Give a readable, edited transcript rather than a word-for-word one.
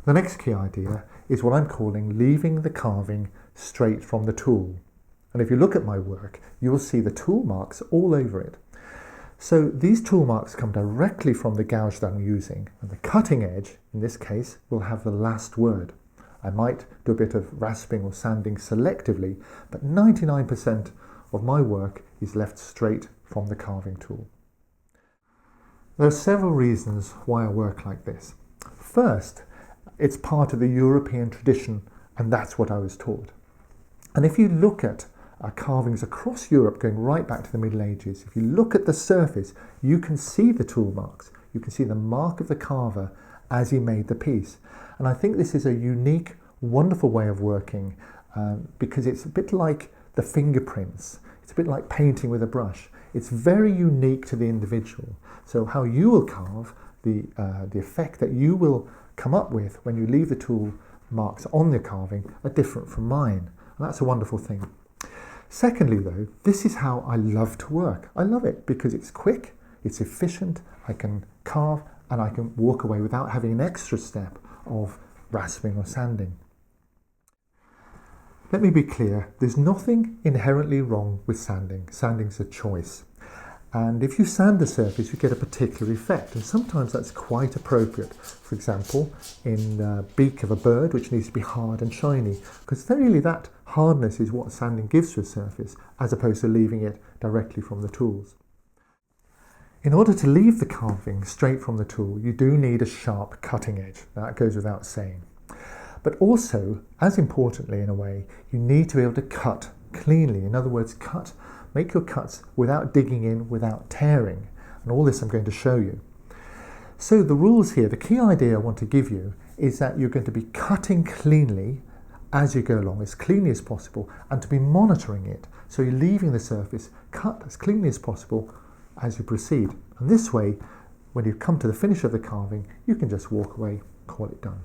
The next key idea is what I'm calling leaving the carving straight from the tool. And if you look at my work, you will see the tool marks all over it. So these tool marks come directly from the gouge that I'm using, and the cutting edge, in this case, will have the last word. I might do a bit of rasping or sanding selectively, but 99% of my work is left straight from the carving tool. There are several reasons why I work like this. First, it's part of the European tradition, and that's what I was taught. And if you look at carvings across Europe going right back to the Middle Ages, if you look at the surface, you can see the tool marks. You can see the mark of the carver as he made the piece. And I think this is a unique, wonderful way of working because it's a bit like the fingerprints. It's a bit like painting with a brush. It's very unique to the individual. So how you will carve, the effect that you will come up with when you leave the tool marks on the carving are different from mine. And that's a wonderful thing. Secondly, though, this is how I love to work. I love it because it's quick, it's efficient, I can carve and I can walk away without having an extra step of rasping or sanding. Let me be clear, there's nothing inherently wrong with sanding. Sanding's a choice. And if you sand the surface, you get a particular effect. And sometimes that's quite appropriate. For example, in the beak of a bird, which needs to be hard and shiny, because really that hardness is what sanding gives to a surface, as opposed to leaving it directly from the tools. In order to leave the carving straight from the tool, you do need a sharp cutting edge. That goes without saying. But also, as importantly in a way, you need to be able to cut cleanly. In other words, make your cuts without digging in, without tearing. And all this I'm going to show you. So the rules here, the key idea I want to give you is that you're going to be cutting cleanly as you go along, as cleanly as possible, and to be monitoring it. So you're leaving the surface cut as cleanly as possible as you proceed. And this way, when you come to the finish of the carving, you can just walk away, call it done.